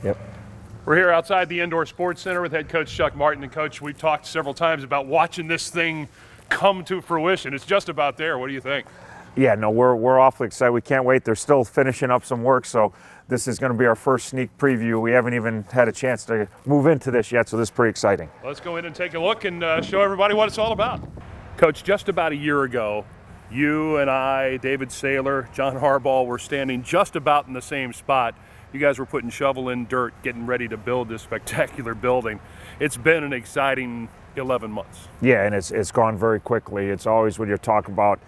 Yep. We're here outside the Indoor Sports Center with head coach Chuck Martin. And Coach, we've talked several times about watching this thing come to fruition. It's just about there. What do you think? Yeah, no, we're awfully excited. We can't wait. They're still finishing up some work, so this is going to be our first sneak preview. We haven't even had a chance to move into this yet, so this is pretty exciting. Let's go in and take a look and show everybody what it's all about. Coach, just about a year ago, you and I, David Saylor, John Harbaugh were standing just about in the same spot. You guys were putting shovel in dirt, getting ready to build this spectacular building. It's been an exciting 11 months. Yeah, and it's gone very quickly. It's always when you're talking about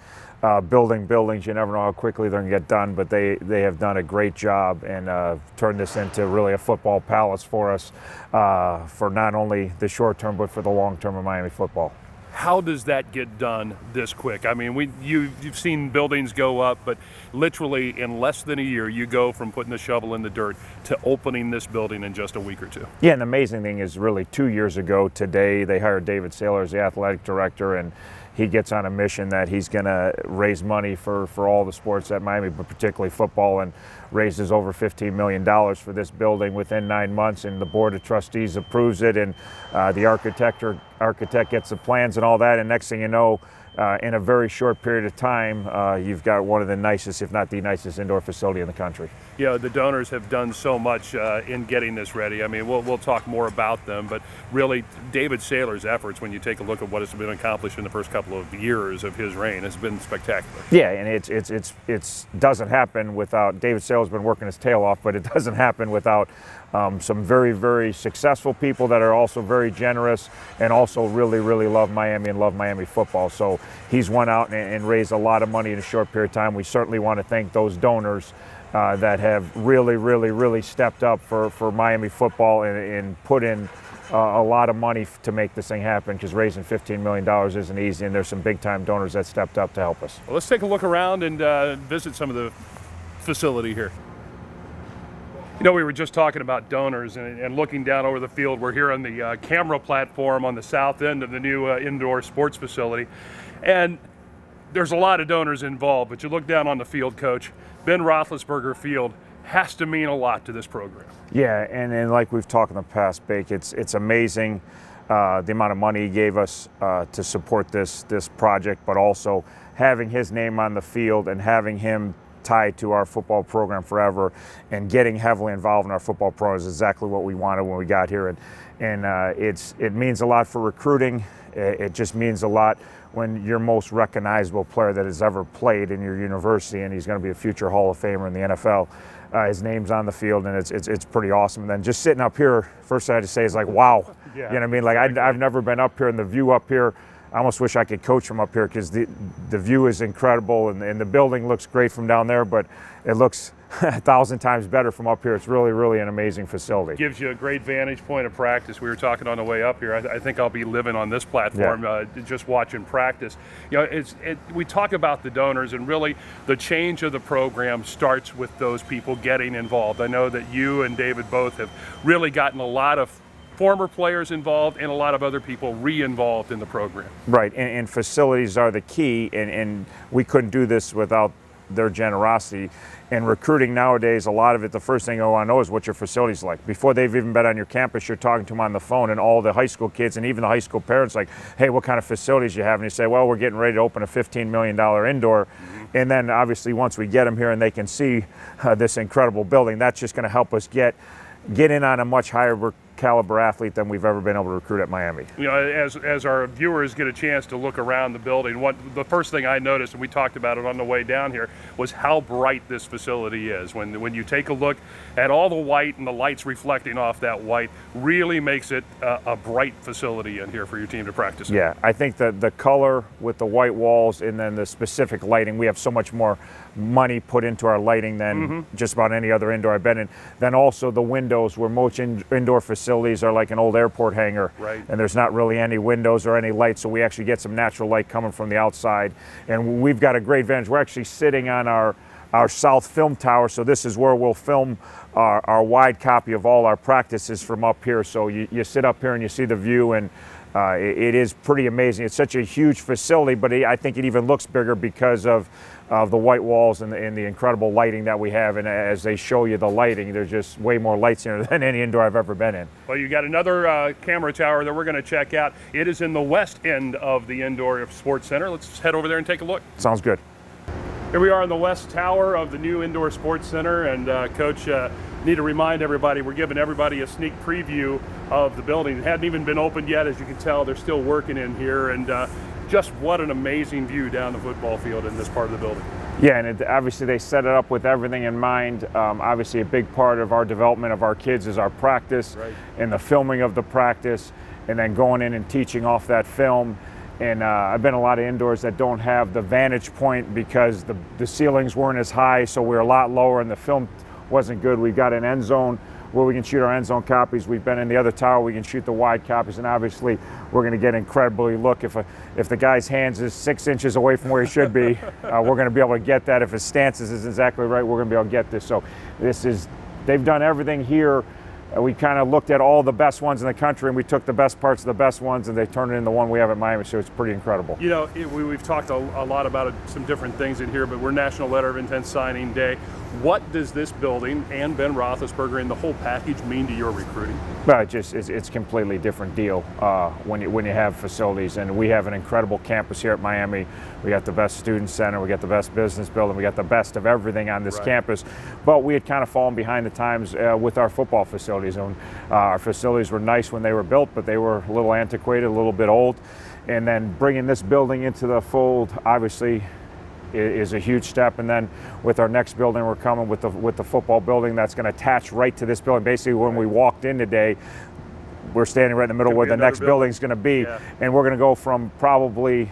building buildings, you never know how quickly they're going to get done, but they have done a great job and turned this into really a football palace for us for not only the short term, but for the long term of Miami football. How does that get done this quick? I mean, you've seen buildings go up, but literally in less than a year, you go from putting the shovel in the dirt to opening this building in just a week or two. Yeah, and the amazing thing is really 2 years ago today, they hired David Saylor as the athletic director, and he gets on a mission that he's going to raise money for all the sports at Miami, but particularly football, and raises over $15 million for this building within 9 months, and the Board of Trustees approves it, and the architect gets the plans and all that, and next thing you know, in a very short period of time, you've got one of the nicest, if not the nicest, indoor facility in the country. Yeah, the donors have done so much in getting this ready. I mean, we'll talk more about them, but really, David Saylor's efforts, when you take a look at what has been accomplished in the first couple of years of his reign, has been spectacular. Yeah, and it doesn't happen without David Saylor's been working his tail off, but it doesn't happen without some very, very successful people that are also very generous and also really, really love Miami and love Miami football. So he's went out and raised a lot of money in a short period of time. We certainly want to thank those donors that have really, really, really stepped up for Miami football and put in a lot of money to make this thing happen, because raising $15 million isn't easy, and there's some big-time donors that stepped up to help us. Well, let's take a look around and visit some of the facility here. You know, we were just talking about donors and looking down over the field. We're here on the camera platform on the south end of the new indoor sports facility. And there's a lot of donors involved, but you look down on the field, Coach, Ben Roethlisberger Field has to mean a lot to this program. Yeah, and like we've talked in the past, Bake, it's amazing the amount of money he gave us to support this project, but also having his name on the field and having him tied to our football program forever and getting heavily involved in our football program is exactly what we wanted when we got here. And it means a lot for recruiting. It just means a lot when your most recognizable player that has ever played in your university, and he's going to be a future Hall of Famer in the NFL, his name's on the field, and it's pretty awesome. And then just sitting up here, first thing I had to say is like, wow. Yeah, you know what I mean? Like I've never been up here, and the view up here, I almost wish I could coach from up here, because the view is incredible, and the building looks great from down there, but it looks 1,000 times better from up here. It's really, really an amazing facility. Gives you a great vantage point of practice. We were talking on the way up here. I think I'll be living on this platform, just watching practice. You know, we talk about the donors, and really the change of the program starts with those people getting involved. I know that you and David both have really gotten a lot of former players involved and a lot of other people re-involved in the program. Right, and facilities are the key, and we couldn't do this without their generosity. And recruiting nowadays, a lot of it, the first thing I want to know is what your facility's like. Before they've even been on your campus, you're talking to them on the phone, and all the high school kids and even the high school parents like, hey, what kind of facilities you have? And you say, well, we're getting ready to open a $15 million indoor. And then obviously once we get them here and they can see this incredible building, that's just going to help us get in on a much higher caliber athlete than we've ever been able to recruit at Miami. You know, as our viewers get a chance to look around the building, the first thing I noticed, and we talked about it on the way down here, was how bright this facility is. When you take a look at all the white and the lights reflecting off that white, really makes it a bright facility in here for your team to practice in. Yeah, I think that the color with the white walls and then the specific lighting, we have so much more money put into our lighting than just about any other indoor I've been in. Then also the windows, where most indoor facilities are like an old airport hangar, right, and there's not really any windows or any light, so we actually get some natural light coming from the outside. And we've got a great advantage. We're actually sitting on our south film tower, so this is where we'll film our wide copy of all our practices from up here. So you sit up here and you see the view, and it is pretty amazing. It's such a huge facility, but I think it even looks bigger because of of the white walls and the incredible lighting that we have. And as they show you the lighting, there's just way more lights here than any indoor I've ever been in. Well, you got another camera tower that we're going to check out. It is in the west end of the indoor sports center. Let's head over there and take a look. Sounds good. Here we are in the west tower of the new indoor sports center, and Coach, need to remind everybody, we're giving everybody a sneak preview of the building. It hadn't even been opened yet. As you can tell, they're still working in here, and just what an amazing view down the football field in this part of the building. Yeah, and obviously they set it up with everything in mind. Obviously a big part of our development of our kids is our practice, right, and the filming of the practice, and then going in and teaching off that film. And I've been a lot of indoors that don't have the vantage point because the ceilings weren't as high, so we're a lot lower and the film wasn't good. We've got an end zone where we can shoot our end zone copies. We've been in the other tower, we can shoot the wide copies, and obviously we're going to get incredibly look. If the guy's hands is 6 inches away from where he should be, we're going to be able to get that. If his stance is exactly right, we're going to be able to get this. So they've done everything here. We kind of looked at all the best ones in the country, and we took the best parts of the best ones, and they turned it into the one we have at Miami, so it's pretty incredible. You know, we've talked a lot about some different things in here, but we're National Letter of Intent Signing Day. What does this building and Ben Roethlisberger and the whole package mean to your recruiting? Well, it's a completely different deal when you have facilities, and we have an incredible campus here at Miami. We got the best student center, we got the best business building, we got the best of everything on this campus. But we had kind of fallen behind the times with our football facilities. And our facilities were nice when they were built, but they were a little antiquated, a little bit old. And then bringing this building into the fold, obviously, is a huge step. And then with our next building, we're coming with the football building that's going to attach right to this building. Basically, when we walked in today, we're standing right in the middle where the next building's going to be, and we're going to go from probably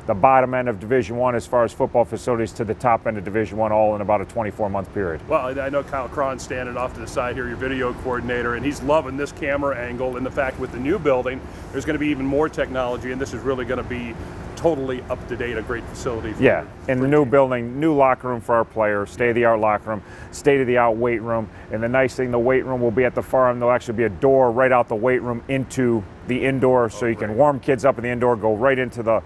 the bottom end of Division I as far as football facilities to the top end of Division I, all in about a 24-month period. Well, I know Kyle Cron's standing off to the side here, your video coordinator, and he's loving this camera angle, and the fact with the new building, there's going to be even more technology, and this is really going to be totally up to date, a great facility. Yeah, and the new building, new locker room for our players, state-of-the-art locker room, state-of-the-art weight room, and the nice thing, the weight room will be at the far end. There'll actually be a door right out the weight room into the indoor, so you can warm kids up in the indoor, go right into the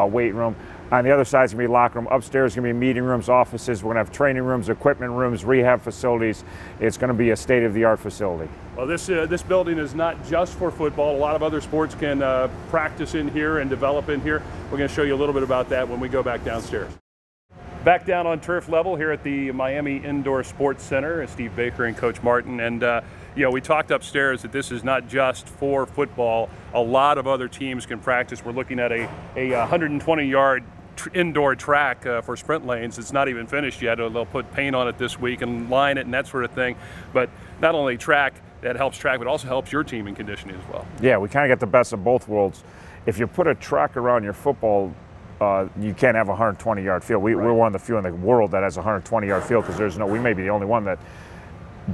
weight room. On the other side is going to be locker room. Upstairs is going to be meeting rooms, offices. We're going to have training rooms, equipment rooms, rehab facilities. It's going to be a state-of-the-art facility. Well, this building is not just for football. A lot of other sports can practice in here and develop in here. We're going to show you a little bit about that when we go back downstairs. Back down on turf level here at the Miami Indoor Sports Center, Steve Baker and Coach Martin. And you know, we talked upstairs that this is not just for football. A lot of other teams can practice. We're looking at a 120-yard indoor track for sprint lanes. It's not even finished yet. They'll put paint on it this week and line it and that sort of thing. But not only track, that helps track, but also helps your team in conditioning as well. Yeah, we kind of get the best of both worlds. If you put a track around your football, you can't have a 120-yard field. We're one of the few in the world that has a 120-yard field, because we may be the only one that,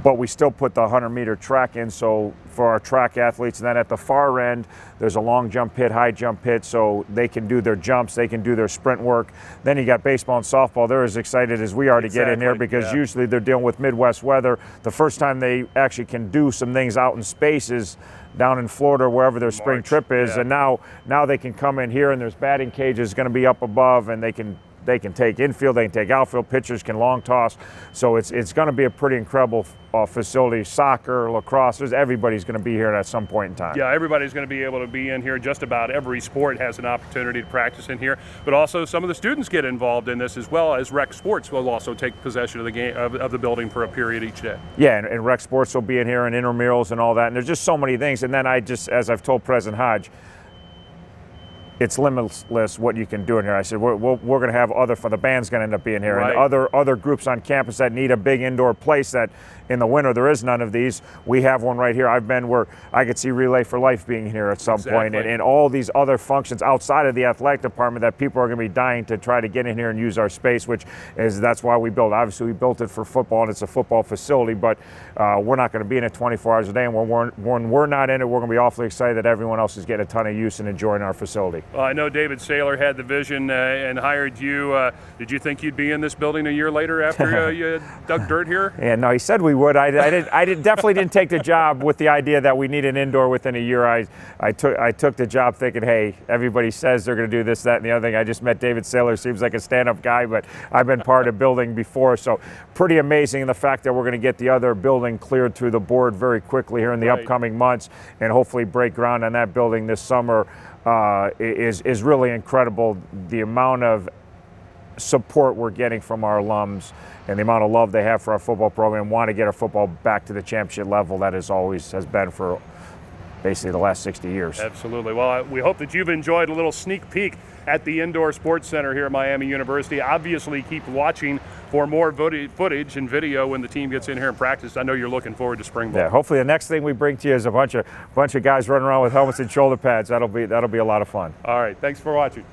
but we still put the 100-meter track in, so for our track athletes. And then at the far end, there's a long jump pit, high jump pit, so they can do their jumps, they can do their sprint work. Then you got baseball and softball. They're as excited as we are to get in here, because usually they're dealing with Midwest weather. The first time they actually can do some things out in space is down in Florida, or wherever their spring trip is. And now they can come in here, and there's batting cages going to be up above, and they can take infield, they can take outfield, pitchers can long toss. So it's going to be a pretty incredible facility. Soccer, lacrosse, everybody's going to be here at some point in time. Yeah, everybody's going to be able to be in here. Just about every sport has an opportunity to practice in here, but also some of the students get involved in this, as well as rec sports will also take possession of the game of the building for a period each day. Yeah, and rec sports will be in here, and intramurals and all that, and there's just so many things. And then as I've told President Hodge, it's limitless what you can do in here. I said we're going to have the band's going to end up being here, and other groups on campus that need a big indoor place that in the winter there is none of these. We have one right here. I've been where I could see Relay for Life being here at some point, and all these other functions outside of the athletic department that people are going to be dying to try to get in here and use our space, that's why we built. Obviously, we built it for football, and it's a football facility, but we're not going to be in it 24 hours a day. And when we're not in it, we're going to be awfully excited that everyone else is getting a ton of use and enjoying our facility. Well, I know David Saylor had the vision and hired you. Did you think you'd be in this building a year later after you dug dirt here? Yeah, no, he said we would. I definitely didn't take the job with the idea that we need an indoor within a year. I took the job thinking, hey, everybody says they're going to do this, that, and the other thing. I just met David Saylor. Seems like a stand-up guy, but I've been part of building before, so pretty amazing the fact that we're going to get the other building cleared through the board very quickly here in the upcoming months, and hopefully break ground on that building this summer. Is really incredible. The amount of support we're getting from our alums and the amount of love they have for our football program, want to get our football back to the championship level that has been for basically the last 60 years. Absolutely. Well, we hope that you've enjoyed a little sneak peek at the Indoor Sports Center here at Miami University. Obviously, keep watching for more footage and video when the team gets in here and practice. I know you're looking forward to spring ball. Yeah, hopefully the next thing we bring to you is a bunch of guys running around with helmets and shoulder pads. That'll be a lot of fun. All right, thanks for watching.